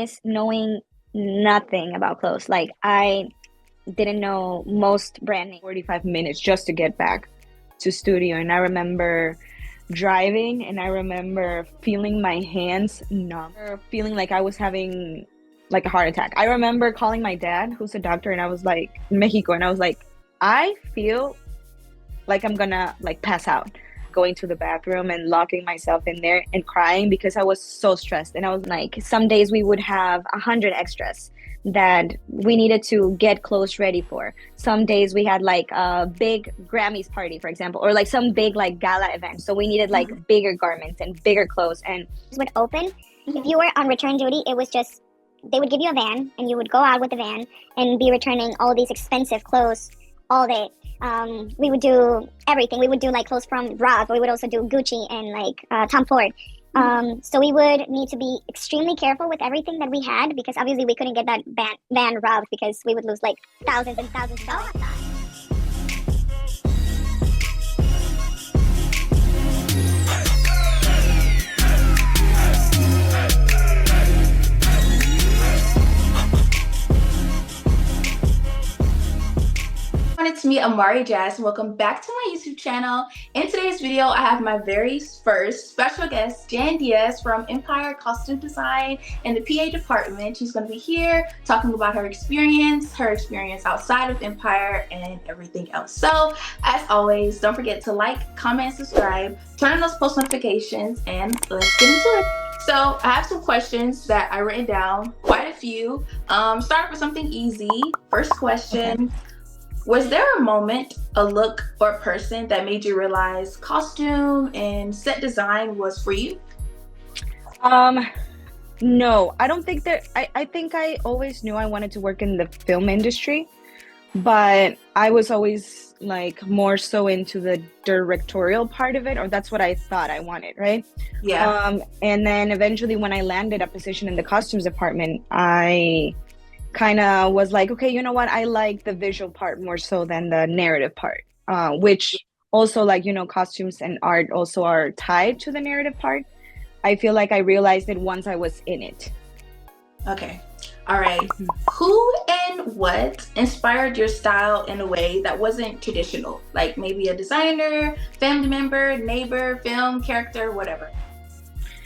is knowing nothing about clothes. Like I didn't know most brand names. 45 minutes just to get back to studio. And I remember driving and I remember feeling my hands numb, or feeling like I was having like a heart attack. I remember calling my dad, who's a doctor, and I was like, in Mexico, and I was like, I feel like I'm gonna like pass out. Going to the bathroom and locking myself in there and crying because I was so stressed. And I was like, some days we would have 100 extras that we needed to get clothes ready for. Some days we had like a big Grammys party, for example, or like some big like gala event. So we needed like bigger garments and bigger clothes. And would open. If you were on return duty, it was just they would give you a van and you would go out with the van and be returning all these expensive clothes all day. We would do everything. We would do like clothes from Ross, but we would also do Gucci and like Tom Ford. So we would need to be extremely careful with everything that we had because obviously we couldn't get that van robbed because we would lose like thousands and thousands of dollars. It's me, AMARIJASZ, and welcome back to my YouTube channel. In today's video, I have my very first special guest, Jan Diaz from Empire Costume Design in the PA department. She's going to be here talking about her experience outside of Empire, and everything else. So, as always, don't forget to like, comment, and subscribe, turn on those post notifications, and let's get into it. So, I have some questions that I written down, quite a few. Start with something easy. First question. Okay. Was there a moment, a look, or a person that made you realize costume and set design was for you? No, I don't think that. I think I always knew I wanted to work in the film industry, but I was always like more so into the directorial part of it, or that's what I thought I wanted, right? Yeah. And then eventually when I landed a position in the costumes department, I kind of was like, okay, you know what? I like the visual part more so than the narrative part, which also, like, you know, costumes and art also are tied to the narrative part. I feel like I realized it once I was in it. Okay. All right. Who and what inspired your style in a way that wasn't traditional? Like maybe a designer, family member, neighbor, film character, whatever.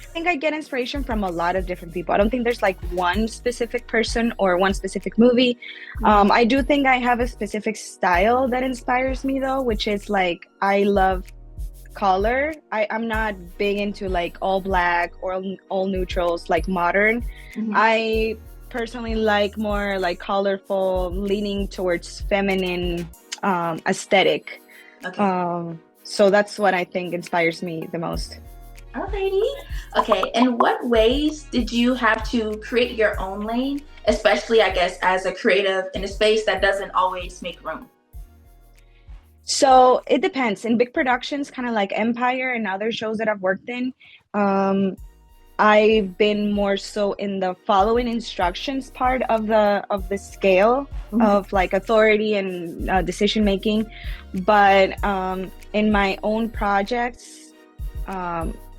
I think I get inspiration from a lot of different people. I don't think there's like one specific person or one specific movie. I do think I have a specific style that inspires me though, which is like, I love color. I'm not big into like all black or all neutrals, like modern. I personally like more like colorful, leaning towards feminine aesthetic. Okay. So that's what I think inspires me the most. Alrighty. Okay, in what ways did you have to create your own lane, especially, I guess, as a creative in a space that doesn't always make room? So it depends. In big productions, kind of like Empire and other shows that I've worked in, I've been more so in the following instructions part of the scale of like authority and decision making. But in my own projects,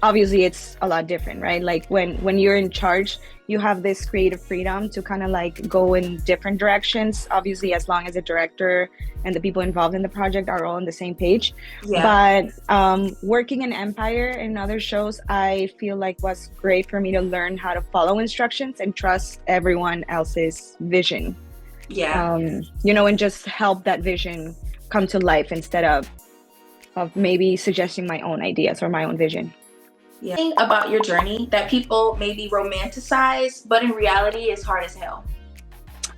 obviously it's a lot different, right? Like when you're in charge, you have this creative freedom to kind of like go in different directions, obviously as long as the director and the people involved in the project are all on the same page. Yeah. But working in Empire and other shows, I feel like was great for me to learn how to follow instructions and trust everyone else's vision. Yeah. You know, and just help that vision come to life instead of maybe suggesting my own ideas or my own vision. Yeah. Think about your journey that people maybe romanticize, but in reality is hard as hell.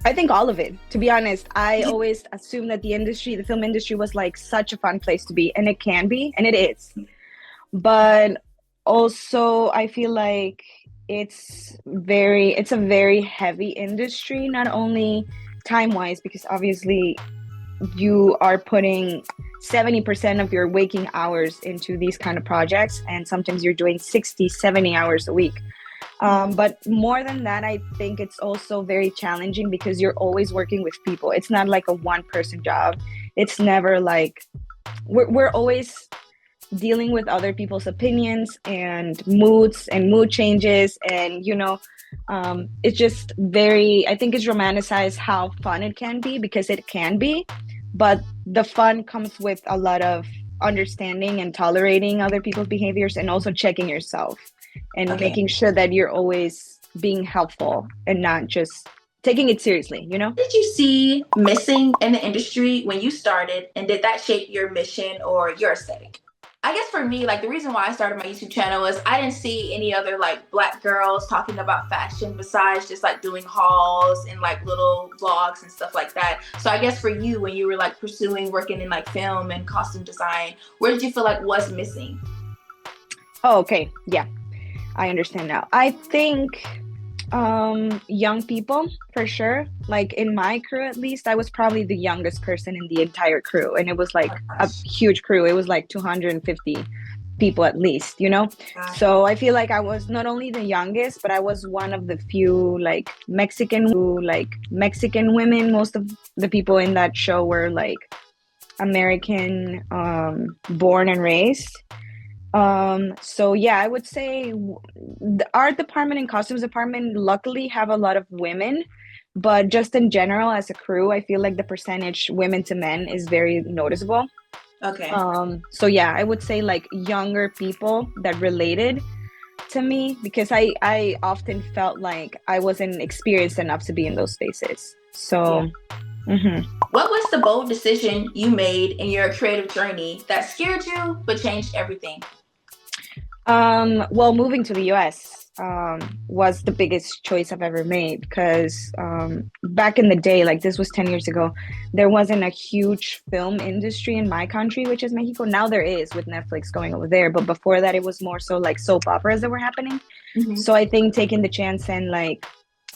I think all of it, to be honest. I always assumed that the film industry was like such a fun place to be, and it can be, and it is. But also I feel like it's a very heavy industry, not only time-wise, because obviously you are putting 70% of your waking hours into these kind of projects, and sometimes you're doing 60-70 hours a week. But more than that, I think it's also very challenging because you're always working with people. It's not like a one-person job. It's never like we're always dealing with other people's opinions and moods and mood changes, and it's just very, I think it's romanticized how fun it can be, because it can be, but the fun comes with a lot of understanding and tolerating other people's behaviors, and also checking yourself and Okay. making sure that you're always being helpful and not just taking it seriously, you know? What did you see missing in the industry when you started, and did that shape your mission or your aesthetic? I guess for me, like the reason why I started my YouTube channel was I didn't see any other like black girls talking about fashion besides just like doing hauls and like little vlogs and stuff like that. So I guess for you, when you were like pursuing working in like film and costume design, where did you feel like was missing? Oh, okay. Yeah, I understand now. I think young people, for sure. Like in my crew, at least, I was probably the youngest person in the entire crew, and it was like a huge crew. It was like 250 people at least, you know? So I feel like I was not only the youngest, but I was one of the few like Mexican women. Most of the people in that show were like American born and raised. So yeah, I would say the art department and costumes department luckily have a lot of women, but just in general as a crew, I feel like the percentage women to men is very noticeable. Okay. So yeah, I would say like younger people that related to me, because I often felt like I wasn't experienced enough to be in those spaces. So What was the bold decision you made in your creative journey that scared you but changed everything? Well, moving to the US was the biggest choice I've ever made, because back in the day, like this was 10 years ago, there wasn't a huge film industry in my country, which is Mexico. Now there is, with Netflix going over there. But before that, it was more so like soap operas that were happening. So I think taking the chance and like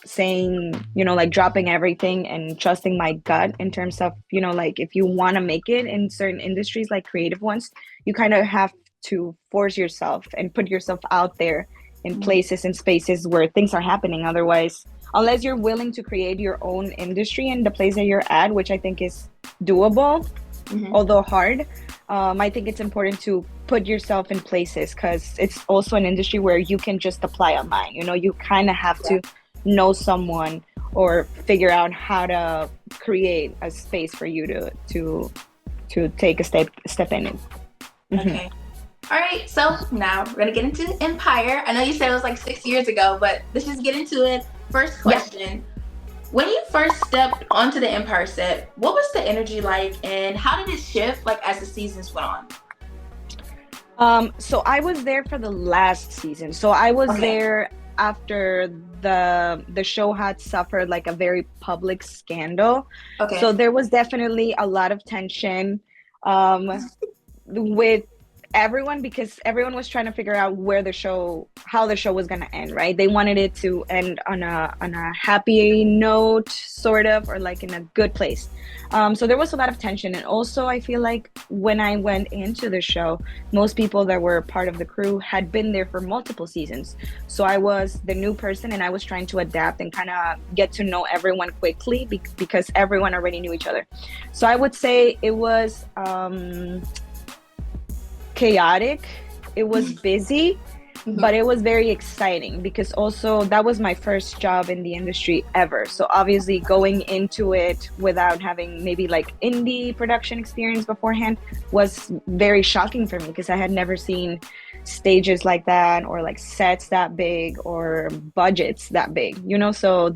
saying, like dropping everything and trusting my gut in terms of, like if you want to make it in certain industries, like creative ones, you kind of have to force yourself and put yourself out there in places and spaces where things are happening. Otherwise, unless you're willing to create your own industry in the place that you're at, which I think is doable, although hard, I think it's important to put yourself in places, because it's also an industry where you can just apply a mind. You kind of have to know someone or figure out how to create a space for you to take a step in it. Okay. All right, so now we're gonna get into Empire. I know you said it was like 6 years ago, but let's just get into it. First question. When you first stepped onto the Empire set, what was the energy like, and how did it shift like as the seasons went on? So I was there for the last season. So I was there after the show had suffered like a very public scandal. So there was definitely a lot of tension with everyone, because everyone was trying to figure out how the show was going to end, right? They wanted it to end on a happy note, sort of, or like in a good place. So there was a lot of tension. And also I feel like when I went into the show, most people that were part of the crew had been there for multiple seasons. So I was the new person, and I was trying to adapt and kind of get to know everyone quickly, because everyone already knew each other. So I would say it was chaotic, it was busy, but it was very exciting, because also that was my first job in the industry ever. So obviously going into it without having maybe like indie production experience beforehand was very shocking for me, because I had never seen stages like that, or like sets that big, or budgets that big, so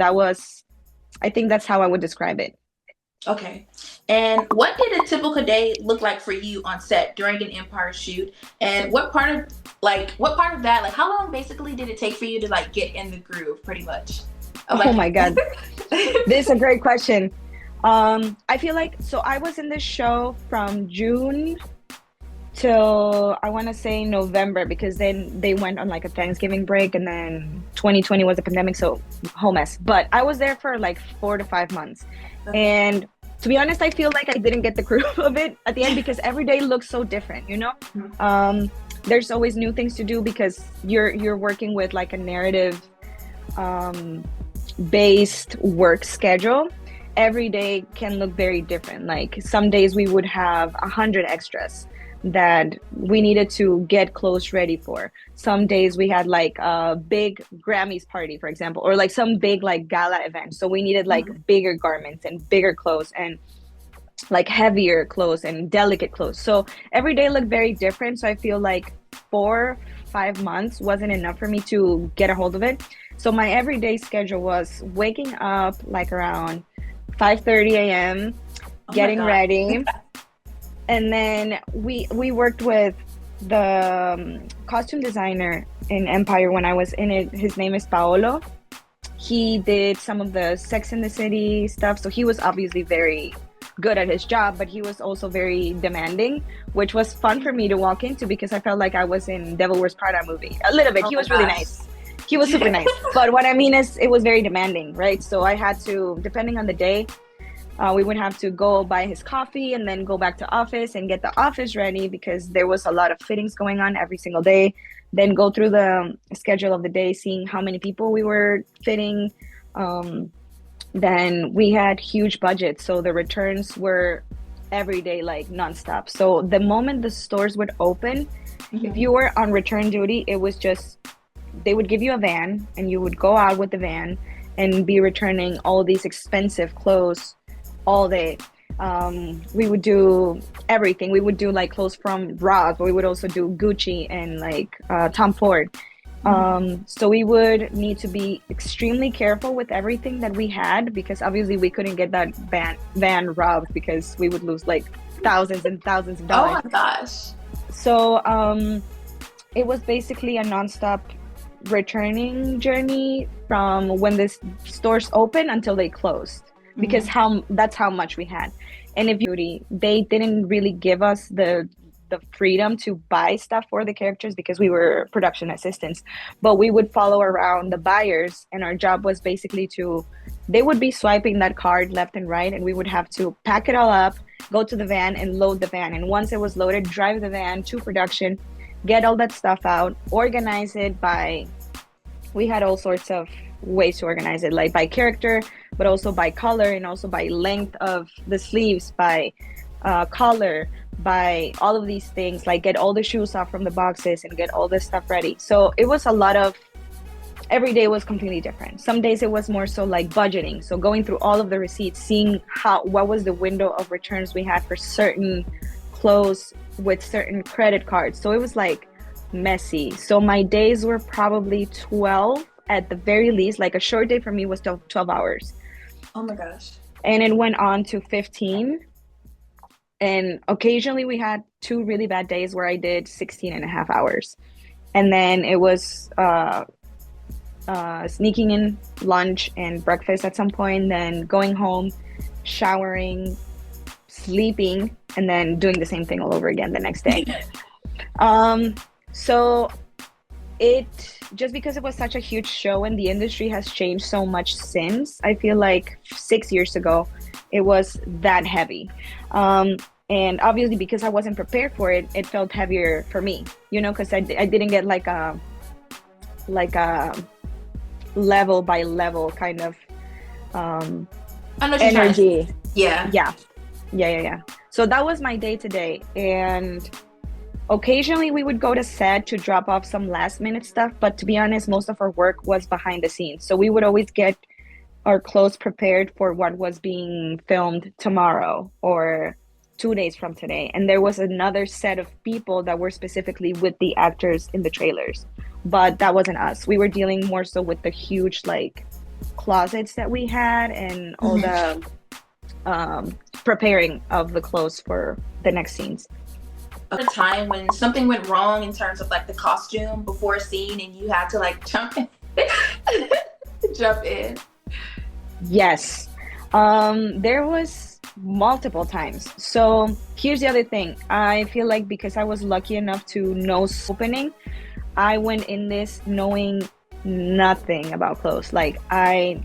I think that's how I would describe it. Okay. And what did a typical day look like for you on set during an Empire shoot? And what part of that, like how long basically did it take for you to like get in the groove, pretty much? Oh my God. This is a great question. I feel like, so I was in this show from June till I want to say November, because then they went on like a Thanksgiving break, and then 2020 was a pandemic, so whole mess. But I was there for like 4 to 5 months. And to be honest, I feel like I didn't get the groove of it at the end, because every day looks so different, there's always new things to do, because you're working with like a narrative based work schedule. Every day can look very different. Like some days we would have 100 extras, that we needed to get clothes ready for. Some days we had like a big Grammys party, for example, or like some big like gala event. So we needed like bigger garments and bigger clothes and like heavier clothes and delicate clothes. So every day looked very different. So I feel like 4 5 months wasn't enough for me to get a hold of it. So my everyday schedule was waking up like around 5:30 a.m., Oh my getting God. ready, and then we worked with the costume designer in Empire when I was in it. His name is Paolo. He did some of the Sex in the City stuff, so he was obviously very good at his job, but he was also very demanding, which was fun for me to walk into because I felt like I was in Devil Wears Prada movie a little bit. Oh He my was really gosh. nice. He was super nice. But what I mean is it was very demanding, right? So I had to, depending on the day, we would have to go buy his coffee and then go back to office and get the office ready because there was a lot of fittings going on every single day. Then go through the schedule of the day, seeing how many people we were fitting. Then we had huge budgets, so the returns were every day, like nonstop. So the moment the stores would open, if you were on return duty, it was just they would give you a van and you would go out with the van and be returning all these expensive clothes all day. We would do everything. We would do like clothes from Ross, but we would also do Gucci and like Tom Ford. So we would need to be extremely careful with everything that we had because obviously we couldn't get that van robbed because we would lose like thousands and thousands of Oh dollars. my gosh. So it was basically a nonstop returning journey from when the stores open until they closed because that's how much we had. And if they didn't really give us the freedom to buy stuff for the characters because we were production assistants, but we would follow around the buyers and our job was basically they would be swiping that card left and right and we would have to pack it all up, go to the van and load the van, and once it was loaded, drive the van to production, get all that stuff out, organize it we had all sorts of ways to organize it, like by character, but also by color and also by length of the sleeves, by color, by all of these things, like get all the shoes off from the boxes and get all this stuff ready. So it was a lot of, every day was completely different. Some days it was more so like budgeting, so going through all of the receipts, seeing what was the window of returns we had for certain clothes with certain credit cards. So it was like messy. So my days were probably 12 at the very least. Like a short day for me was 12 hours. Oh my gosh. And it went on to 15. And occasionally we had 2 really bad days where I did 16 and a half hours. And then it was sneaking in lunch and breakfast at some point, then going home, showering, sleeping, and then doing the same thing all over again the next day. So it, just because it was such a huge show and the industry has changed so much since, I feel like 6 years ago, it was that heavy. And obviously because I wasn't prepared for it, it felt heavier for me, because I didn't get like a level by level kind of I know what you're trying to say. energy. Yeah. So that was my day to day. And occasionally we would go to set to drop off some last minute stuff. But to be honest, most of our work was behind the scenes. So we would always get our clothes prepared for what was being filmed tomorrow or 2 days from today. And there was another set of people that were specifically with the actors in the trailers. But that wasn't us. We were dealing more so with the huge like closets that we had and all the preparing of the clothes for the next scenes. A time when something went wrong in terms of like the costume before a scene and you had to like jump in. Yes. There was multiple times. So here's the other thing. I feel like because I was lucky enough to know opening, I went in this knowing nothing about clothes. Like I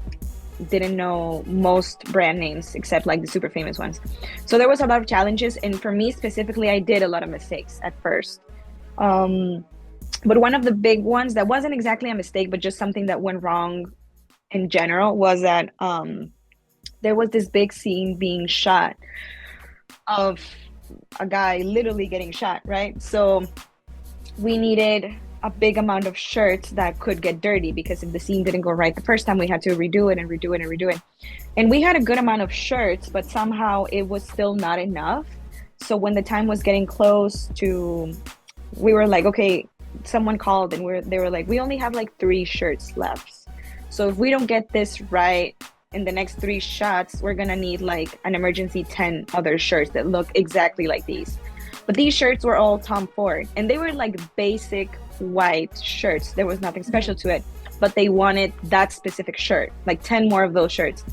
didn't know most brand names except like the super famous ones. So there was a lot of challenges. And for me specifically, I did a lot of mistakes at first. But one of the big ones that wasn't exactly a mistake, but just something that went wrong in general was that there was this big scene being shot of a guy literally getting shot, right? So we needed a big amount of shirts that could get dirty, because if the scene didn't go right the first time, we had to redo it and redo it and redo it. And we had a good amount of shirts, but somehow it was still not enough. So when the time was getting close to, we were like, okay, someone called and they were like, we only have like 3 shirts left. So if we don't get this right in the next 3 shots, we're gonna need like an emergency 10 other shirts that look exactly like these. But these shirts were all Tom Ford, and they were like basic white shirts. There was nothing special to it, but they wanted that specific shirt, like 10 more of those shirts.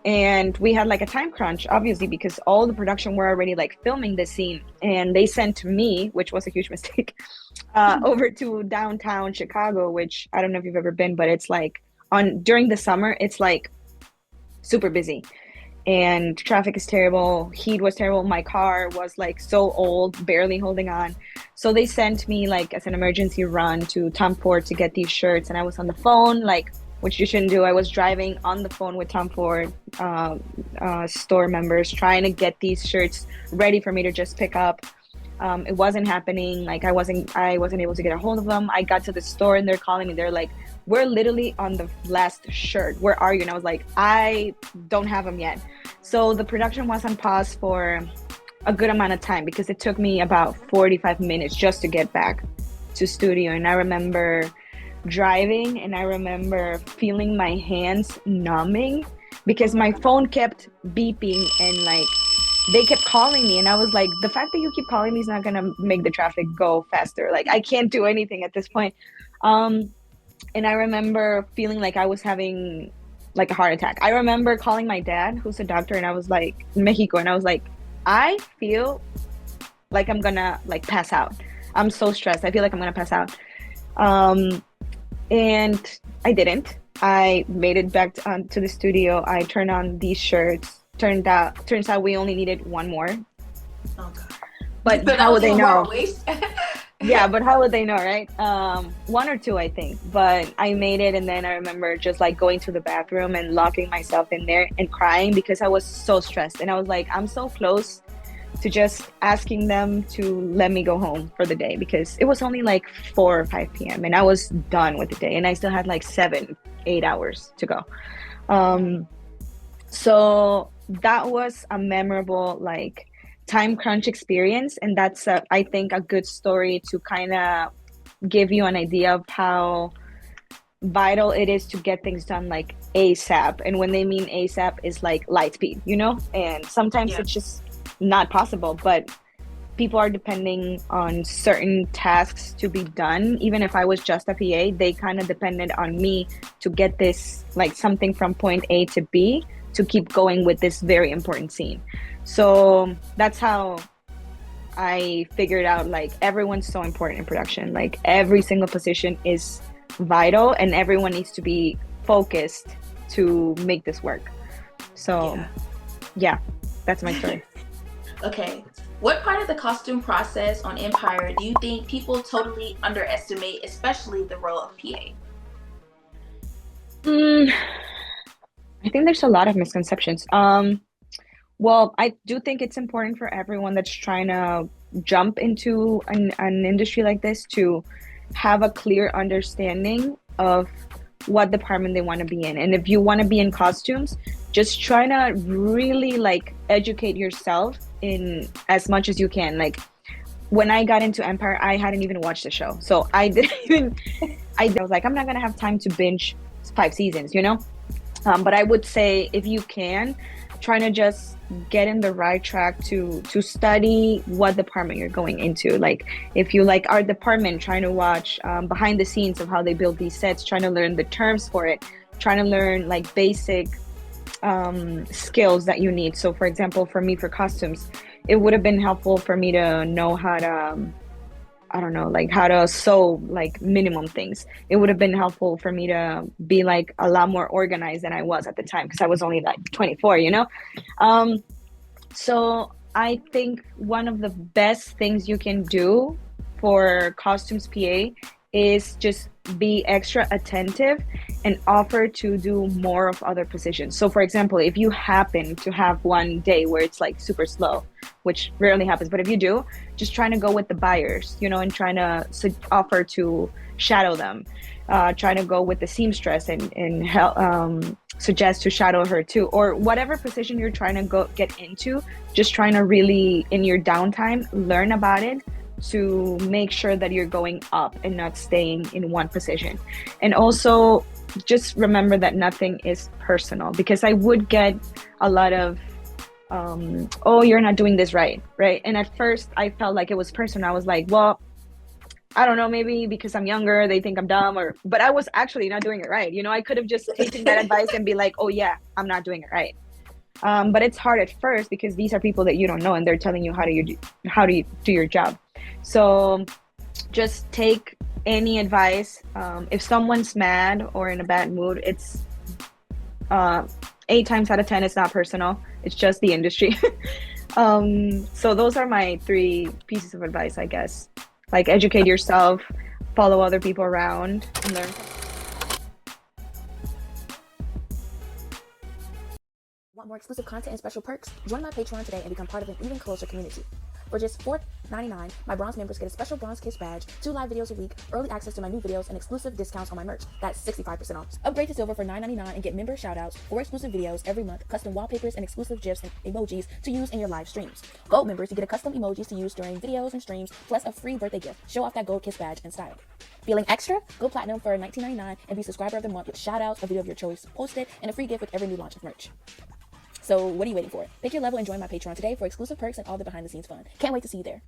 And we had like a time crunch, obviously, because all the production were already like filming this scene, and they sent me, which was a huge mistake, over to downtown Chicago, which I don't know if you've ever been, but it's like during the summer, it's like super busy, and traffic is terrible. Heat was terrible. My car was like so old, barely holding on. So they sent me like as an emergency run to Tom Ford to get these shirts, and I was on the phone, like, which you shouldn't do. I was driving on the phone with Tom Ford store members, trying to get these shirts ready for me to just pick up. It wasn't happening. Like I wasn't able to get a hold of them. I got to the store and they're calling me. They're like, we're literally on the last shirt. Where are you? And I was like, I don't have them yet. So the production was on pause for a good amount of time, because it took me about 45 minutes just to get back to studio. And I remember driving and I remember feeling my hands numbing, because my phone kept beeping and like they kept calling me, and I was like, the fact that you keep calling me is not gonna make the traffic go faster. Like I can't do anything at this point. And I remember feeling like I was having like a heart attack. I remember calling my dad, who's a doctor, and I was like, in Mexico, and I was like, I feel like I'm gonna like pass out. I'm so stressed. I feel like I'm gonna pass out. And I didn't. I made it back to the studio. I turned on these shirts. Turns out we only needed 1 more. Oh God. But So how would they know? Yeah, But how would they know, right? 1 or 2, I think. But I made it, and then I remember just like going to the bathroom and locking myself in there and crying, because I was so stressed. And I was like, I'm so close to just asking them to let me go home for the day, because it was only like 4 or 5 p.m. and I was done with the day, and I still had like 7-8 hours to go. So that was a memorable like time crunch experience, and that's I think a good story to kind of give you an idea of how vital it is to get things done like ASAP. And when they mean ASAP is like light speed, and sometimes it's just not possible, but people are depending on certain tasks to be done. Even if I was just a PA, they kind of depended on me to get this like something from point A to B to keep going with this very important scene. So that's how I figured out like everyone's so important in production. Like every single position is vital, and everyone needs to be focused to make this work. So yeah, that's my story. Okay. What part of the costume process on Empire do you think people totally underestimate, especially the role of PA? I think there's a lot of misconceptions. Well, I do think it's important for everyone that's trying to jump into an industry like this to have a clear understanding of what department they want to be in. And if you want to be in costumes, just try to really like educate yourself in as much as you can. Like when I got into Empire, I hadn't even watched the show. So I didn't even, I was like, I'm not going to have time to binge 5 seasons, But I would say if you can, trying to just get in the right track to study what department you're going into. Like if you like art department, trying to watch behind the scenes of how they build these sets, trying to learn the terms for it, trying to learn like basic skills that you need. So for example, for me, for costumes, it would have been helpful for me to know how to I don't know, like how to sew like minimum things. It would have been helpful for me to be like a lot more organized than I was at the time, because I was only like 24, So I think one of the best things you can do for costumes PA is just be extra attentive and offer to do more of other positions. So for example, if you happen to have one day where it's like super slow, which rarely happens, but if you do, just trying to go with the buyers, you know, and trying to offer to shadow them, trying to go with the seamstress and help, suggest to shadow her too, or whatever position you're trying to go get into, just trying to really in your downtime learn about it to make sure that you're going up and not staying in one position. And also just remember that nothing is personal, because I would get a lot of oh, you're not doing this right. And at first I felt like it was personal. I was like, well, I don't know, maybe because I'm younger they think I'm dumb, or but I was actually not doing it right. You know, I could have just taken that advice and be like, oh yeah, I'm not doing it right. But it's hard at first because these are people that you don't know and they're telling you how do you do your job. So just take any advice. If someone's mad or in a bad mood, it's 8 times out of 10 it's not personal, it's just the industry. So those are my 3 pieces of advice, I guess. Like, educate yourself, follow other people around, and learn. Want more exclusive content and special perks? Join my Patreon today and become part of an even closer community. For just $4.99, my bronze members get a special Bronze Kiss badge, 2 live videos a week, early access to my new videos, and exclusive discounts on my merch. That's 65% off. Upgrade to Silver for $9.99 and get member shoutouts, 4 exclusive videos every month, custom wallpapers, and exclusive GIFs and emojis to use in your live streams. Gold members, you get a custom emojis to use during videos and streams, plus a free birthday gift. Show off that Gold Kiss badge and style. Feeling extra? Go Platinum for $19.99 and be subscriber of the month with shoutouts, a video of your choice posted, and a free gift with every new launch of merch. So what are you waiting for? Pick your level and join my Patreon today for exclusive perks and all the behind the scenes fun. Can't wait to see you there.